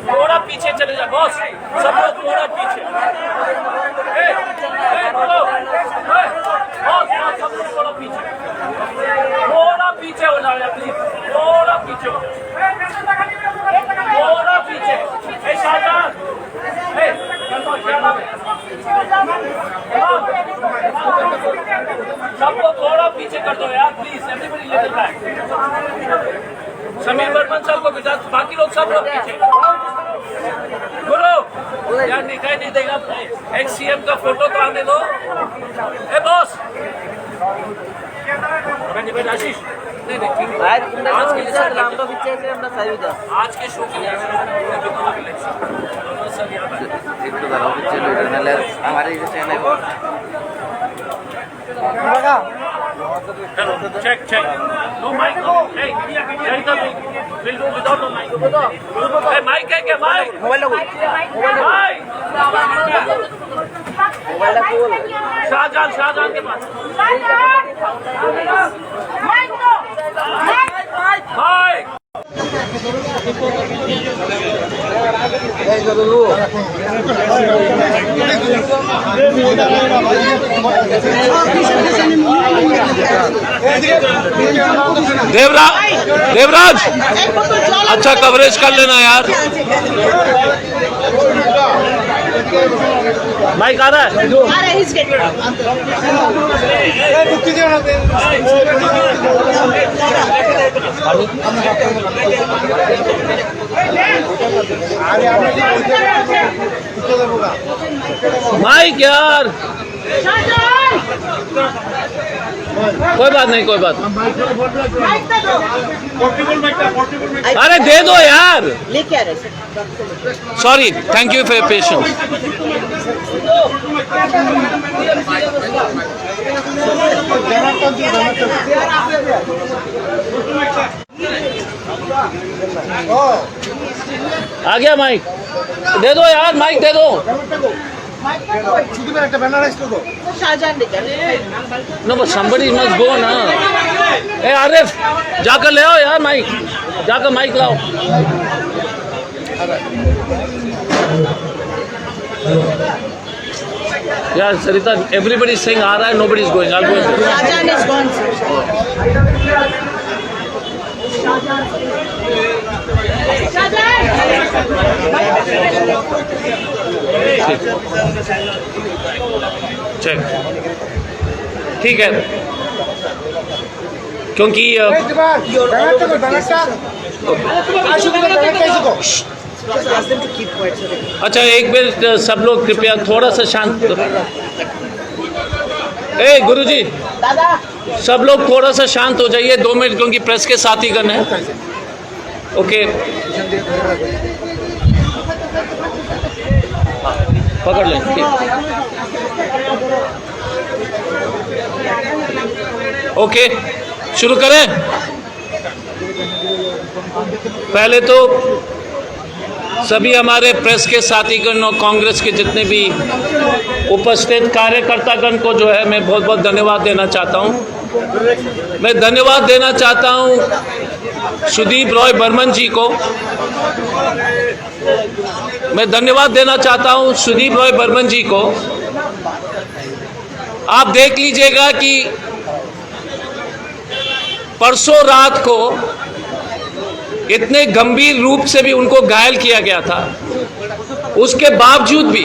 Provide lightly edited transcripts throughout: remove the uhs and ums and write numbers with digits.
थोड़ा पीछे चले जा बॉस, सब लोग थोड़ा पीछे। बॉस सब लोग थोड़ा पीछे, थोड़ा पीछे हो जाओ प्लीज, थोड़ा पीछे, थोड़ा पीछे। शाहजहान सबको थोड़ा पीछे कर दो यार please, everybody little back. Sameer Burman साहब को बिठा, बाकी लोग सब लोग पीछे। गुरु यार दिखाई नहीं देगा, एक्स सीएम का फोटो तो आने दो। ए बॉस आशीष नहीं आज के शो के लिए हमारे check. No mic. Hey, we'll do without no mic. Hey, mic है क्या mic? Mic. शाहजहान के पास. Mic. देवराज अच्छा कवरेज कर लेना यार। माइक आ रहा है? माइक यार कोई बात नहीं, कोई बात। अरे दे दो यार। Sorry, thank you for your patience. आ गया माइक, दे दो यार, माइक दे दो। No, but somebody must go ना। ए आरिफ जाकर ले आओ यार माइक, जाकर माइक लाओ। यार सरिता, everybody is saying आ रहा है, nobody is going. I'll go. Shahjahan is gone, sir. Check ठीक है, क्योंकि अच्छा एक मिनट सब लोग कृपया थोड़ा सा शांत। ए गुरुजी सब लोग थोड़ा सा शांत हो जाइए 2 मिनट, क्योंकि प्रेस के साथीगण है। ओके पकड़ लें, ठीक। ओके शुरू करें। पहले तो सभी हमारे प्रेस के साथीगण और कांग्रेस के जितने भी उपस्थित कार्यकर्तागण को जो है मैं बहुत बहुत धन्यवाद देना चाहता हूं। मैं धन्यवाद देना चाहता हूं सुदीप रॉय बर्मन जी को। मैं धन्यवाद देना चाहता हूं सुदीप रॉय बर्मन जी को। आप देख लीजिएगा कि परसों रात को इतने गंभीर रूप से भी उनको घायल किया गया था, उसके बावजूद भी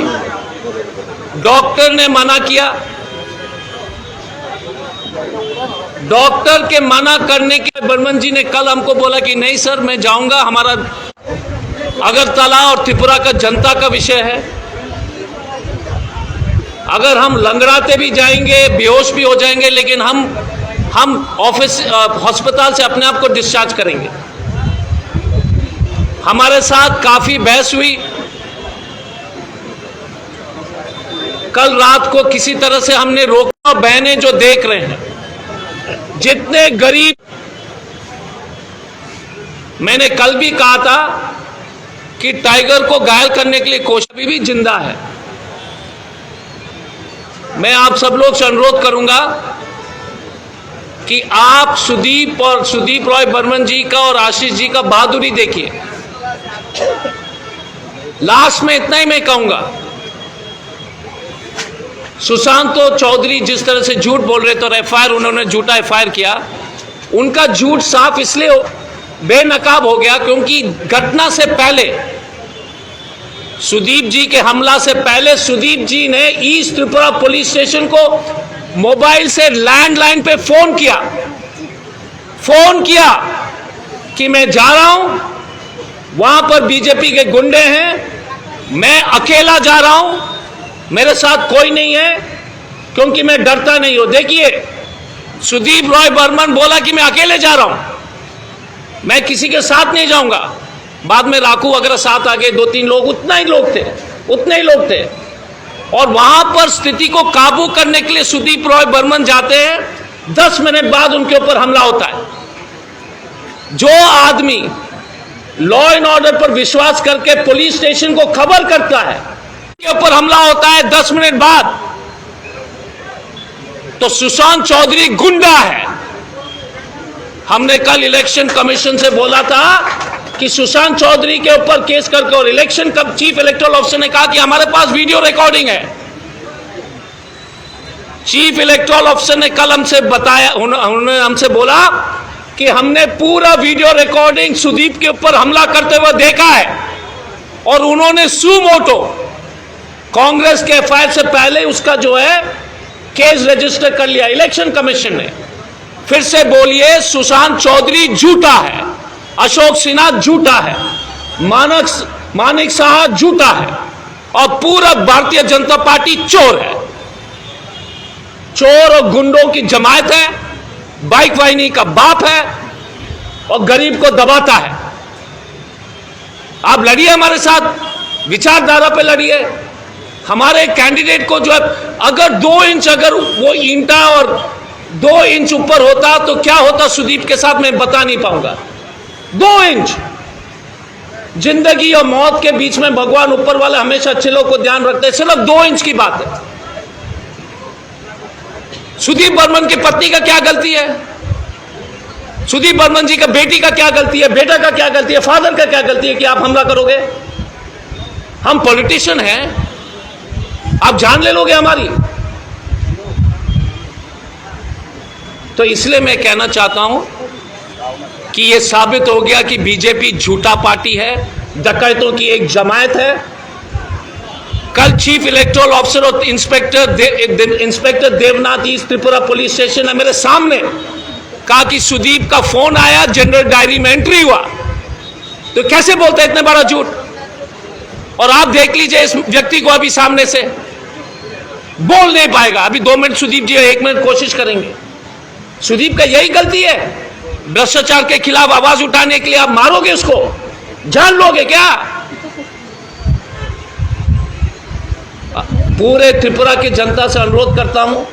डॉक्टर ने मना किया। डॉक्टर के मना करने के बर्मन जी ने कल हमको बोला कि नहीं सर मैं जाऊंगा, हमारा अगरतला और त्रिपुरा का जनता का विषय है। अगर हम लंगड़ाते भी जाएंगे, बेहोश भी हो जाएंगे, लेकिन हम ऑफिस अस्पताल से अपने आप को डिस्चार्ज करेंगे। हमारे साथ काफ़ी बहस हुई, कल रात को किसी तरह से हमने रोका। बहनें जो देख रहे हैं, जितने गरीब, मैंने कल भी कहा था कि टाइगर को घायल करने के लिए कोशिश अभी भी जिंदा है। मैं आप सब लोग से अनुरोध करूंगा कि आप सुदीप रॉय बर्मन जी का और आशीष जी का बहादुरी देखिए। लास्ट में इतना ही मैं कहूंगा, सुशांत चौधरी जिस तरह से झूठ बोल रहे थे और एफआईआर उन्होंने झूठा एफआईआर किया, उनका झूठ साफ इसलिए बेनकाब हो गया क्योंकि घटना से पहले, सुदीप जी के हमला से पहले सुदीप जी ने ईस्ट त्रिपुरा पुलिस स्टेशन को मोबाइल से लैंडलाइन पे फोन किया कि मैं जा रहा हूं, वहां पर बीजेपी के गुंडे हैं, मैं अकेला जा रहा हूं, मेरे साथ कोई नहीं है क्योंकि मैं डरता नहीं हूं। देखिए, सुदीप रॉय बर्मन बोला कि मैं अकेले जा रहा हूं, मैं किसी के साथ नहीं जाऊंगा। बाद में राकू वगैरह साथ आ गए, 2-3 लोग, उतने ही लोग थे। और वहां पर स्थिति को काबू करने के लिए सुदीप रॉय बर्मन जाते हैं, 10 मिनट बाद उनके ऊपर हमला होता है। जो आदमी लॉ एंड ऑर्डर पर विश्वास करके पुलिस स्टेशन को खबर करता है, के ऊपर हमला होता है 10 मिनट बाद, तो सुशांत चौधरी गुंडा है। हमने कल इलेक्शन कमीशन से बोला था कि सुशांत चौधरी के ऊपर केस करके, और इलेक्शन कब चीफ इलेक्टोरल ऑफिसर ने कहा कि हमारे पास वीडियो रिकॉर्डिंग है। चीफ इलेक्टोरल ऑफिसर ने कल हमसे बताया, उन्होंने हमसे बोला कि हमने पूरा वीडियो रिकॉर्डिंग सुदीप के ऊपर हमला करते हुए देखा है, और उन्होंने सुमोटो कांग्रेस के एफआईआर से पहले उसका जो है केस रजिस्टर कर लिया इलेक्शन कमीशन ने। फिर से बोलिए, सुशांत चौधरी झूठा है, अशोक सिन्हा झूठा है, मानिक साहा झूठा है, और पूरा भारतीय जनता पार्टी चोर है। चोर और गुंडों की जमात है, बाइक वाहिनी का बाप है, और गरीब को दबाता है। आप लड़िए हमारे साथ, विचारधारा पे लड़िए। हमारे कैंडिडेट को जो है, अगर 2 इंच अगर वो ईंटा और 2 इंच ऊपर होता तो क्या होता सुदीप के साथ, मैं बता नहीं पाऊंगा। 2 इंच, जिंदगी और मौत के बीच में भगवान ऊपर वाले हमेशा अच्छे लोग को ध्यान रखते हैं। सिर्फ 2 इंच की बात है। सुदीप बर्मन की पत्नी का क्या गलती है? सुदीप बर्मन जी का बेटी का क्या गलती है? बेटा का क्या गलती है? फादर का क्या गलती है कि आप हमला करोगे? हम पॉलिटिशियन हैं, आप जान ले लोगे हमारी। तो इसलिए मैं कहना चाहता हूं कि यह साबित हो गया कि बीजेपी झूठा पार्टी है, डकैतों की एक जमात है। कल चीफ इलेक्टोरल ऑफिसर और inspector Debnath east Tripura police station ने मेरे सामने कहा कि सुदीप का फोन आया, जनरल डायरी में एंट्री हुआ। तो कैसे बोलते इतने बड़ा झूठ? और आप देख लीजिए इस व्यक्ति को, अभी सामने से बोल नहीं पाएगा। अभी 2 मिनट सुदीप जी 1 मिनट कोशिश करेंगे। सुदीप का यही गलती है, भ्रष्टाचार के खिलाफ आवाज उठाने के लिए आप मारोगे उसको, जान लोगे क्या? पूरे त्रिपुरा की जनता से अनुरोध करता हूं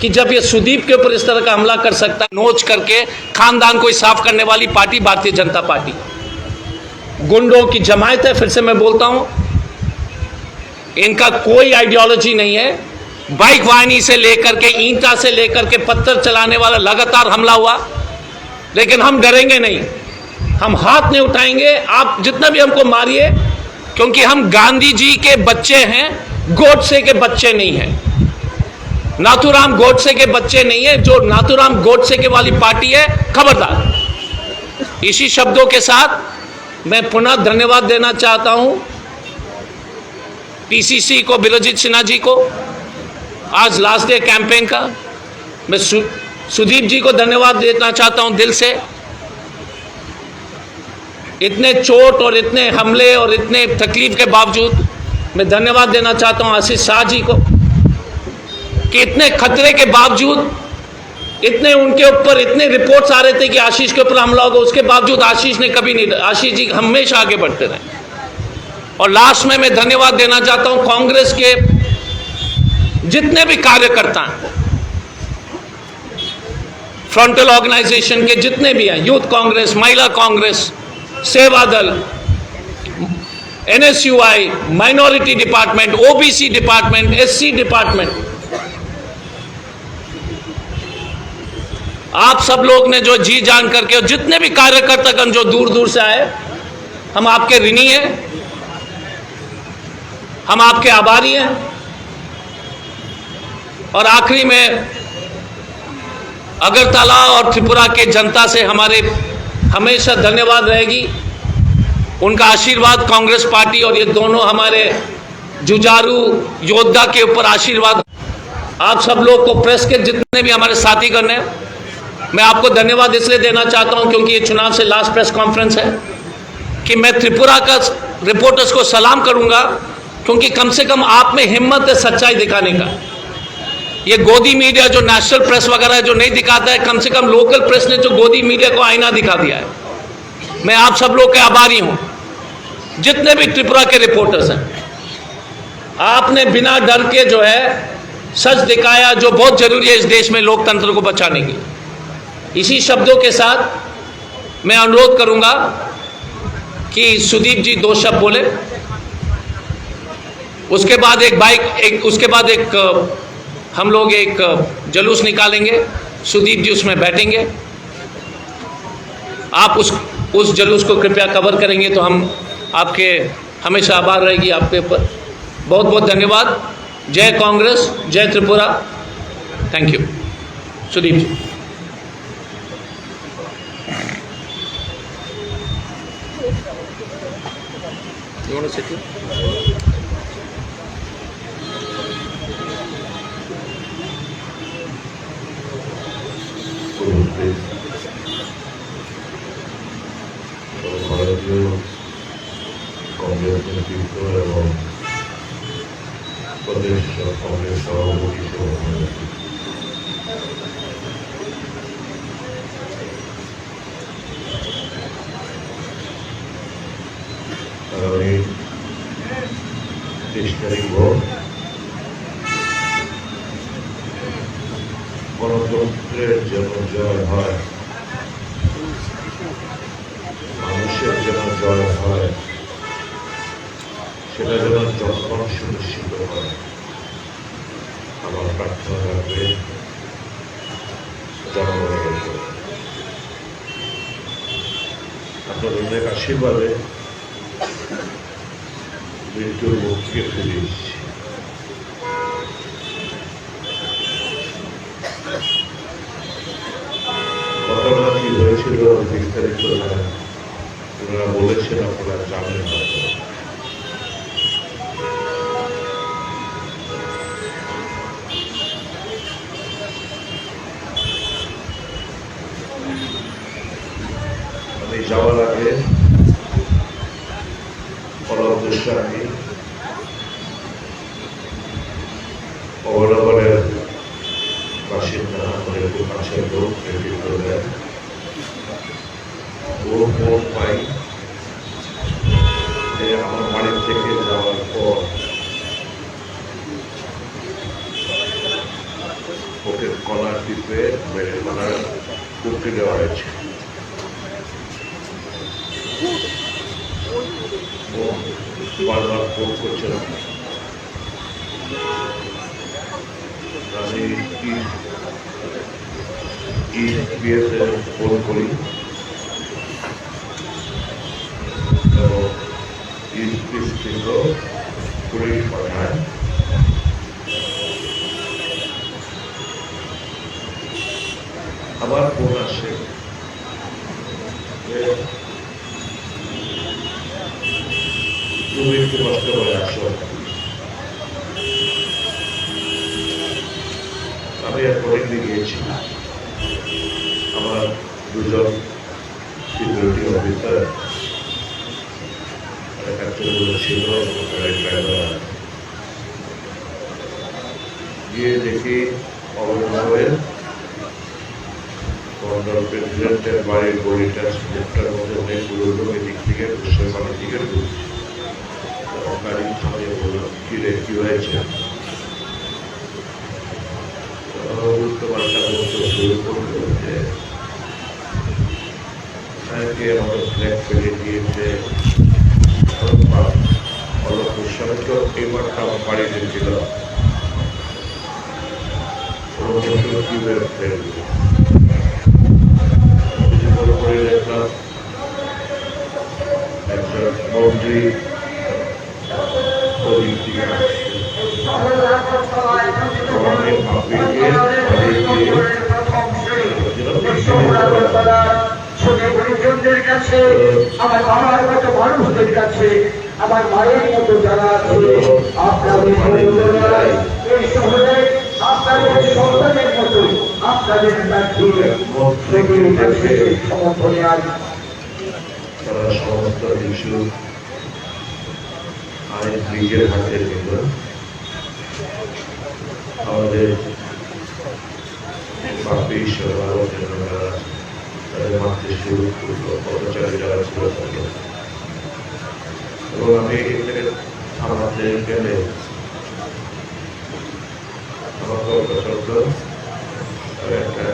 कि जब ये सुदीप के ऊपर इस तरह का हमला कर सकता है, नोच करके खानदान को साफ करने वाली पार्टी भारतीय जनता पार्टी गुंडों की जमात है। फिर से मैं बोलता हूं, इनका कोई आइडियोलॉजी नहीं है। बाइक वाहिनी से लेकर के, ईंटा से लेकर के पत्थर चलाने वाला लगातार हमला हुआ, लेकिन हम डरेंगे नहीं, हम हाथ नहीं उठाएंगे। आप जितना भी हमको मारिए, क्योंकि हम गांधी जी के बच्चे हैं, गोडसे के बच्चे नहीं हैं। नाथूराम गोडसे के बच्चे नहीं है। जो नाथूराम गोडसे के वाली पार्टी है, खबरदार। इसी शब्दों के साथ मैं पुनः धन्यवाद देना चाहता हूं पीसीसी को, बिरोजित सिन्हा जी को। आज लास्ट डे कैंपेन का मैं सुदीप जी को धन्यवाद देना चाहता हूं दिल से। इतने चोट और इतने हमले और इतने तकलीफ के बावजूद मैं धन्यवाद देना चाहता हूं आशीष शाह जी को कि इतने खतरे के बावजूद, इतने उनके ऊपर इतने रिपोर्ट्स आ रहे थे कि आशीष के ऊपर हमला होगा, उसके बावजूद आशीष ने कभी नहीं, आशीष जी हमेशा आगे बढ़ते रहे। और लास्ट में मैं धन्यवाद देना चाहता हूं कांग्रेस के जितने भी कार्यकर्ता हैं, फ्रंटल ऑर्गेनाइजेशन के जितने भी हैं, यूथ कांग्रेस, महिला कांग्रेस, सेवा दल, NSUI, minority department, OBC department, SC department, आप सब लोग ने जो जी जान करके, और जितने भी कार्यकर्तागण जो दूर दूर से आए, हम आपके ऋणी हैं, हम आपके आभारी हैं। और आखिरी में अगरतला और त्रिपुरा के जनता से हमारे हमेशा धन्यवाद रहेगी, उनका आशीर्वाद कांग्रेस पार्टी और ये दोनों हमारे जुझारू योद्धा के ऊपर आशीर्वाद। आप सब लोग को, प्रेस के जितने भी हमारे साथीगण हैं, मैं आपको धन्यवाद इसलिए देना चाहता हूं क्योंकि ये चुनाव से लास्ट प्रेस कॉन्फ्रेंस है कि मैं त्रिपुरा का रिपोर्टर्स को सलाम करूंगा, क्योंकि कम से कम आप में हिम्मत है सच्चाई दिखाने का। ये गोदी मीडिया जो नेशनल प्रेस वगैरह जो नहीं दिखाता है, कम से कम लोकल प्रेस ने जो गोदी मीडिया को आईना दिखा दिया है। मैं आप सब लोग के आभारी हूं, जितने भी त्रिपुरा के रिपोर्टर्स हैं। आपने बिना डर के जो है सच दिखाया, जो बहुत जरूरी है इस देश में लोकतंत्र को बचाने की। इसी शब्दों के साथ मैं अनुरोध करूंगा कि सुदीप जी 2 शब्द बोले, उसके बाद उसके बाद हम लोग एक जुलूस निकालेंगे, सुदीप जी उसमें बैठेंगे। आप उस जुलूस को कृपया कवर करेंगे तो हम आपके हमेशा आभार रहेगी आपके ऊपर। बहुत बहुत धन्यवाद। जय कांग्रेस, जय Tripura. Thank you. Sudip ji. You want to sit here? ভারতীয় কংগ্রেস নেতৃত্ব এবং প্রদেশ কংগ্রেস সভাপতি আগামী 23 তারিখ ভোট গণতন্ত্রের যেন জয় হয়, মানুষের যেন জয় হয়, সেটা যেন যখন সুনিশ্চিত হয়। আমার প্রার্থনা রাখবে জনগণের উপর। আপনার অনেক আশীর্বাদে মৃত্যুর মুখকে ফিরে এসেছি। ঘটনা কি হয়েছিল বিস্তারিত ওনারা বলেছেন, আপনারা জানেন হয়তো। আমি যাওয়ার আগে পরবর্তী আমি অবলম্বনের বাসিন্দা আমাদের খুব কাছের লোক নেতৃত্ব দেন। ও ফোন পাই যে আমার বাড়ি থেকে যাওয়ার পর ওকে কলার টিপে মেরে মারার হুমকি দেওয়া হয়েছে। ও বারবার ফোন করছিল। আমি বিএসএ ফোন করি এবং পুলিশ পাঠায়। আবার ফোন আসে যে তুমি একটু কষ্ট করে আসো। আমি অ্যাকর্ডিংলি গিয়েছি। আমার 2জন সিকিউরিটি অফিসার ছিল, ড্রাইভার। গিয়ে দেখি অবৈধভাবে মন্ডল প্রেসিডেন্টের বাড়ির গলিটার স্লিপটার মধ্যে অনেকগুলো লোক এদিক থেকে ঘুষের বাড়ির দিকে ঢুকছে। গাড়ি থামিয়ে বলল, কি রে, কি হয়েছে? সর্বোচ্চ বার্তা করতে শুরু করলো যে সাহেবকে আমাদের ফ্ল্যাগ ফেলে দিয়েছে অল্প সময় এই মাঠটা আমার বাড়িতে ছিল বড় করে দেখলাম একজন মন্ত্রী কাছে আমার বাবার মতো মানুষদের কাছে আমার মায়ের মতো যারা আছে আপনাদের এই শহরে আপনাদের সন্তানের মতো আপনাদের সমর্থনে আজ তারা সমস্ত কিছু আইন নিজের হাতে নিল আমাদের বাপি সরকার তাদের মারতে শুরু করলো কর্মচারী যারা ছিল থাকলো এবং আমি এখানে থামাতে গেলে আমার কর্মচারী একটা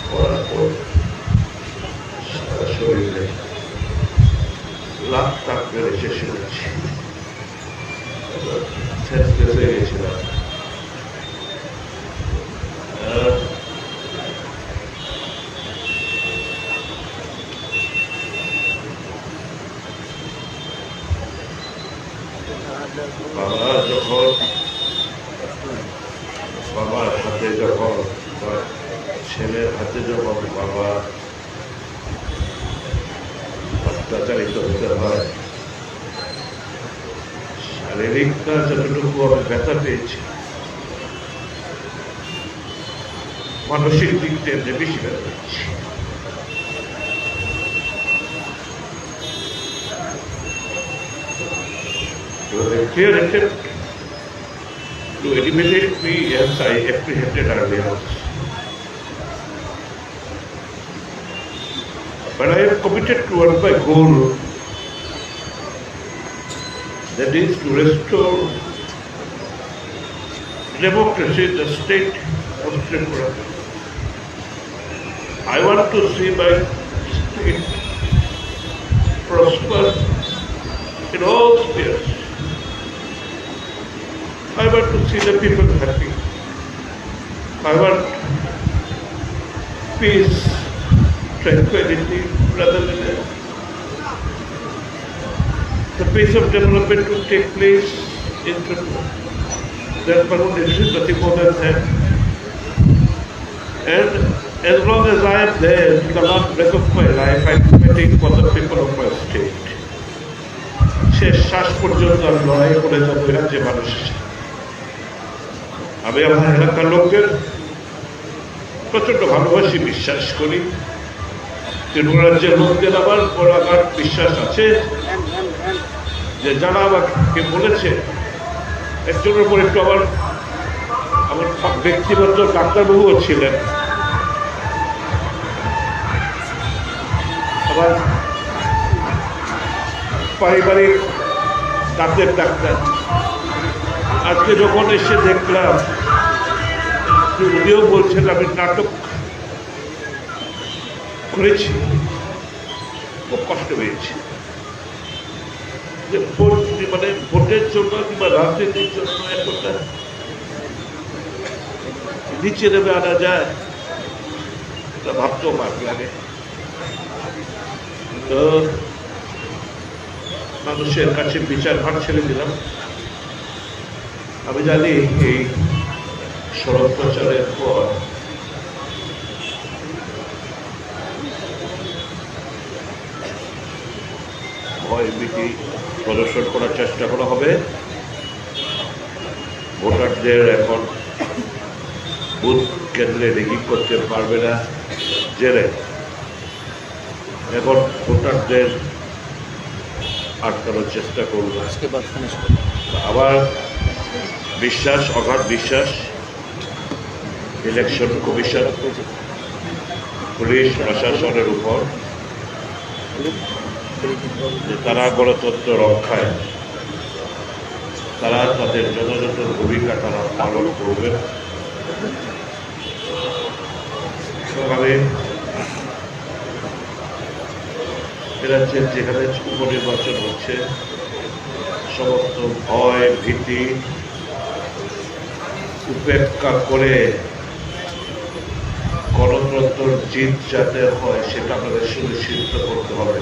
করার পর সারা শরীরে লাখ টাক করে শেষ করেছি শেষ হয়ে গেছিলাম বাবা যখন বাবার হাতে যখন ছেলের হাতে যখন বাবা অত্যাচারিত হতে হয় শারীরিকটা যতটুকু আমি ব্যথা পেয়েছি মানসিক দিক থেকে বেশি ব্যথা পেয়েছি It was a clear attempt to eliminate me as I apprehended earlier. But I am committed towards my goal, that is to restore democracy in the state of Tripura. I want to see my state prosper in all spheres. I want to see the people happy. I want peace, tranquility, rather than the pace of development to take place in Tripura. Therefore, there is nothing more than that. And as long as I am there, in the last breath of my life, I am fighting for the people of my state. শেষ শ্বাস পর্যন্ত আমি লড়াই করে যাবো রাজ্যে মানুষের আমি আমার এলাকার লোকদের প্রচন্ড ভালোবাসি বিশ্বাস করি ত্রিপুরা রাজ্যের লোকদের আমার বড় বিশ্বাস আছে যে যারা আমাকে বলেছে একজনের উপর একটু আমার ব্যক্তিগত ডাক্তারবাবুও ছিলেন আমার পারিবারিক দাঁতের ডাক্তার আজকে যখন এসে দেখলাম উনিও বলছেন আমি নাটক করেছি খুব কষ্ট পেয়েছি যে মানে ভোটের জন্য কিংবা রাজনীতির জন্য এতটা নিচে নেমে আনা যায় ভাবতেও পার লাগে তো মানুষের কাছে বিচার ভাগ ছেড়ে দিলাম আমি জানি এই সড়ক প্রচারের পর ভয়ভীতি প্রদর্শন করার চেষ্টা করা হবে ভোটারদের এখন বুথ কেন্দ্রে রেগিং করতে পারবে না জেলে এখন ভোটারদের আটকানোর চেষ্টা করবো আবার বিশ্বাস অগাধ বিশ্বাস ইলেকশন কমিশন পুলিশ প্রশাসনের উপর যে তারা গণতন্ত্র রক্ষায় তারা তাদের যথাযথ ভূমিকা তারা পালন করবেন। আমি রাজ্যের যেখানে উপনির্বাচন হচ্ছে সমস্ত ভয় ভীতি উপেক্ষা করে গণতন্ত্র জিত যাতে হয় সেটা আমাদের সুনিশ্চিত করতে হবে।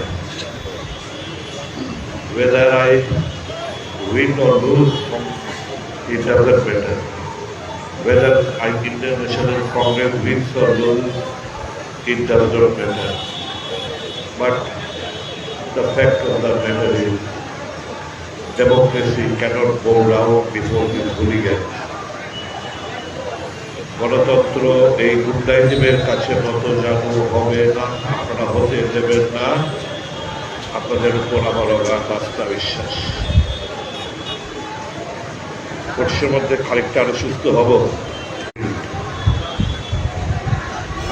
Whether I win or lose, it doesn't matter. Whether International Congress wins or loses, it doesn't matter. But the fact of the matter is, democracy cannot bow down before this hooligan. গণতন্ত্র এই গুন্ডাইজমের কাছে নত জানু হবে না, আপনারা হতে দেবেন না। আপনাদের উপর আমার অগাধ আস্থা বিশ্বাস। কোর্সের মধ্যে খানিকটা আরো সুস্থ হব।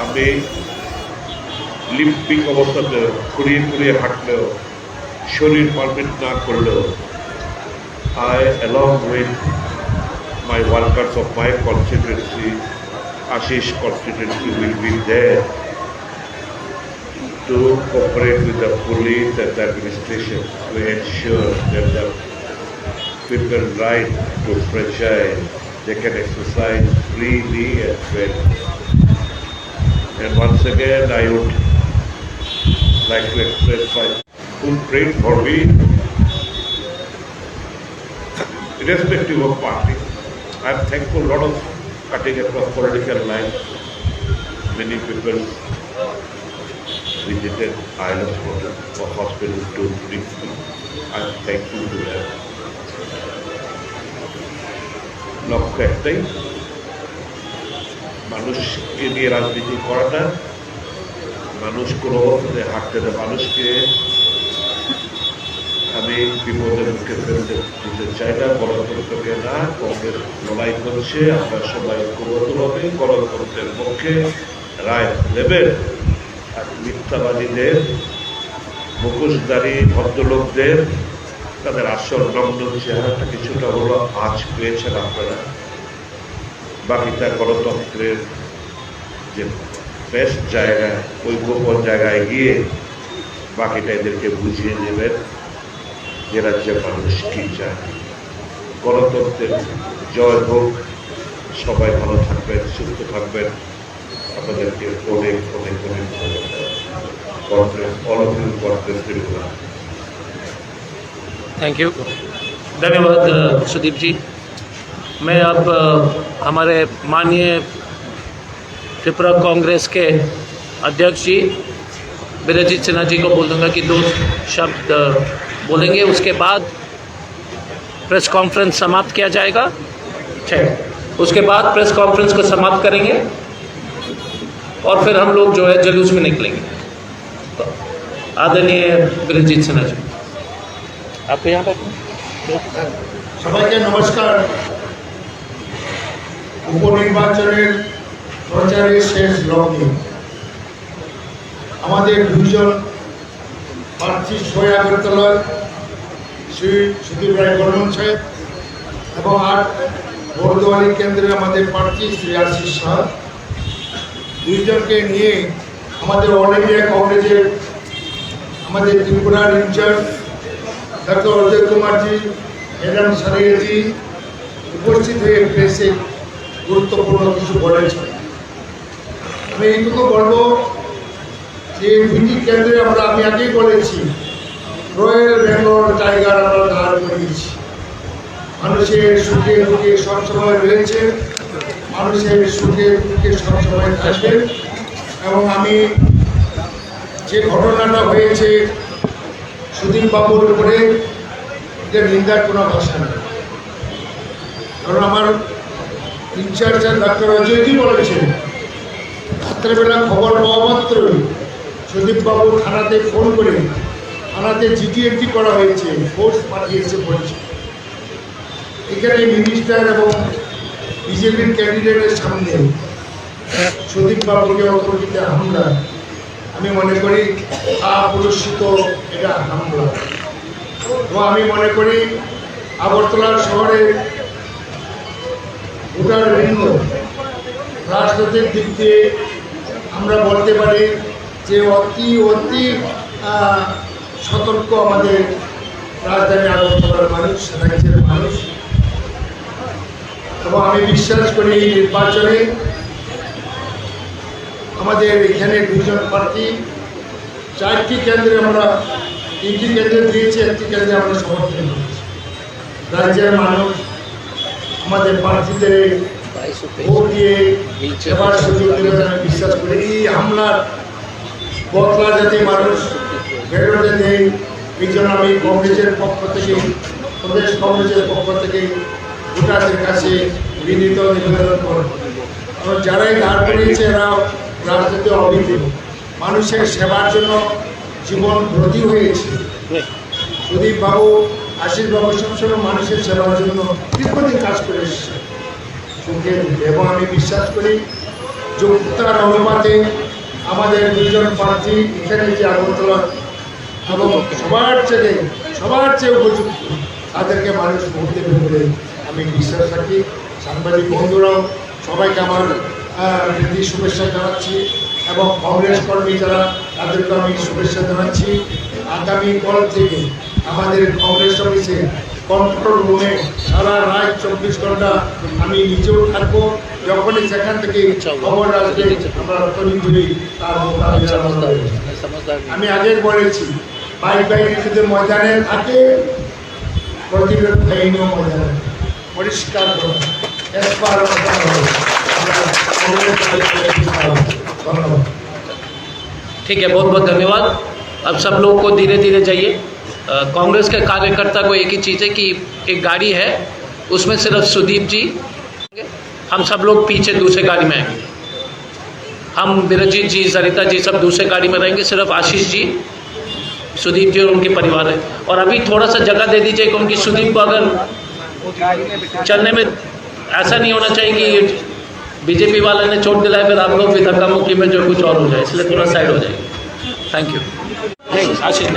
আমি লিম্পিং অবস্থাতে খুঁড়িয়ে খুঁড়িয়ে হাঁটলেও শরীর পারমিট না করলেও I, along with my workers of my constituency, Ashish constituency, will be there to cooperate with the police and the administration to ensure that the people's right to franchise, they can exercise freely and fairly. And once again, I would like to express my full praise for me, irrespective of party. I am thankful a lot of cutting across political lines. Many people visited Island Hospital to treat me. I am thankful to them. লক্ষ্য একটাই, মানুষকে নিয়ে রাজনীতি করাটা, মানুষ কোনো অবস্থাতে হাঁটতে দেয়, মানুষকে আমি বিপদের মুখে ফেলতে দিতে চাই না। গণতন্ত্রকে না, কংগ্রেস লড়াই করছে, আমরা সবাই ঐক্যবদ্ধভাবে গণতন্ত্রের পক্ষে রায় দেবেন। আর মিথ্যাবাদীদের, মুখোশধারী ভদ্রলোকদের তাদের আসল নগ্ন চেহারাটা কিছুটা হলো আজ পেয়েছেন আপনারা। বাকিটা গণতন্ত্রের যে বেস্ট জায়গা, ওই গোপন জায়গায় গিয়ে বাকিটা এদেরকে বুঝিয়ে দেবেন যে রাজ্যের মানুষ কি চায়। গণতন্ত্রের জয় হোক, সবাই ভালো থাকবেন, সুস্থ থাকবেন। আপনাদেরকে অনেক অনেক অনেক ধন্যবাদ। थैंक यू, धन्यवाद सुदीप जी। मैं अब हमारे माननीय त्रिपुरा कांग्रेस के अध्यक्ष जी बिरजित सिन्हा जी को बोल दूंगा कि 2 शब्द बोलेंगे, उसके बाद प्रेस कॉन्फ्रेंस समाप्त किया जाएगा। ठीक, उसके बाद प्रेस कॉन्फ्रेंस को समाप्त करेंगे और फिर हम लोग जो है जुलूस में निकलेंगे। तो आदरणीय बिरजित सिन्हा जी, आपको यहाँ पर সবাইকে নমস্কার। উপনির্বাচনের প্রচারের শেষ লগ্নে আমাদের 2 জন প্রার্থী সই আগরতলার শ্রী সুদীপ রায় বর্মন সাহেব এবং 8 বর্ধমানী কেন্দ্রে আমাদের প্রার্থী শ্রী আশিস সাহা, 2 জনকে নিয়ে আমাদের অল ইন্ডিয়া কংগ্রেসের আমাদের ত্রিপুরার in charge doctor Ajay Kumarji, madam সারিয়াজি উপস্থিত হয়ে প্রেসে গুরুত্বপূর্ণ কিছু বলেছেন। আমি এইটুকু বলবো যে 2টি কেন্দ্রে আমি আগেই বলেছি, রয়্যাল বেঙ্গল টাইগার আমরা দাঁড় করিয়েছি। মানুষের সুখে দুঃখে সবসময় রয়েছে, মানুষের সুখে দুঃখে সবসময় থাকবে। এবং আমি যে ঘটনাটা হয়েছে সুদীপ বাবুর উপরে, এটা নিন্দার কোনো ভাষা নেই। কারণ আমার ইনচার্জ ডাক্তার অজয়জি বলেছেন, রাত্রেবেলা খবর পাওয়া মাত্রই সুদীপবাবু থানাতে ফোন করে থানাতে জিটিএমটি করা হয়েছে, ফোর্স পাঠিয়েছে বলছে। এখানে মিনিস্টার এবং বিজেপির ক্যান্ডিডেটের সামনে সুদীপবাবুকে অপরিচিত হামলা, আমি মনে করি অপুরস্কৃত এটা হামলা। তো আমি মনে করি আগরতলা শহরে ভোটার বৃন্দ রাজনৈতিক দিক দিয়ে আমরা বলতে পারি যে অতি সতর্ক আমাদের রাজধানী আগরতলার মানুষ, রাজ্যের মানুষ। এবং আমি বিশ্বাস করি এই নির্বাচনে আমাদের এখানে দুজন প্রার্থী 4টি কেন্দ্রে আমরা 3টি কেন্দ্রে দিয়েছি, 1টি কেন্দ্রে আমরা সমর্থন করেছি। রাজ্যের মানুষ আমাদের প্রার্থীদের ভোট দিয়ে এবার সুযোগ দেবে আমি বিশ্বাস করি। এই হামলার বদলা যাতে মানুষ বেরোতে দেয়, এই জন্য আমি কংগ্রেসের পক্ষ থেকে, প্রদেশ কংগ্রেসের পক্ষ থেকে ভোটারদের কাছে বিনীত নিবেদন করব। কারণ যারাই দাঁড় করিয়েছে এরা রাজনীতি অভিজ্ঞ, মানুষের সেবার জন্য জীবন ব্রতী হয়েছে। সুদীপ বাবু, আশিস বাবু সবসময় মানুষের সেবার জন্য দীর্ঘদিন কাজ করে এসেছে এবং আমি বিশ্বাস করি যোগ্যতার অনুপাতে আমাদের দুজন প্রার্থী এখানে যে আগরতলা এবং সবার চেয়ে উপযুক্ত তাদেরকে মানুষ ভোট দেবে বলে আমি বিশ্বাস রাখি। সাংবাদিক বন্ধুরাও সবাইকে আমার প্রীতি শুভেচ্ছা জানাচ্ছি এবং কংগ্রেস কর্মী যারা তাদেরকে আমি শুভেচ্ছা জানাচ্ছি। আগামী কল থেকে আমাদের কংগ্রেস অফিসে কন্ট্রোল রুমে সারা রাত 24 ঘন্টা আমি নিজেও থাকবো। যখনই সেখান থেকে খবর আসবে আমরা তড়িঘড়ি তার মোকাবিলা করব। আমি আগের বলেছি বাইক যদি ময়দানে থাকে প্রতিরোধ বাহিনীও ময়দানে পরিষ্কার করবে। ধন্যবাদ। ठीक है, बहुत बहुत धन्यवाद। अब सब लोग को धीरे धीरे जाइए। कांग्रेस के कार्यकर्ता को एक ही चीज़ है कि एक गाड़ी है, उसमें सिर्फ सुदीप जी, हम सब लोग पीछे दूसरे गाड़ी में आएंगे। हम बिरजीत जी, सरिता जी सब दूसरे गाड़ी में रहेंगे। सिर्फ आशीष जी, सुदीप जी और उनके परिवार है। और अभी थोड़ा सा जगह दे दीजिए क्योंकि सुदीप को अगर चलने में ऐसा नहीं होना चाहिए कि बीजेपी वाले ने चोट दिलाए फिर आप लोग भी धक्का मुक्की में जो कुछ और हो जाए, इसलिए थोड़ा साइड हो जाएगी। Thank you. आशीष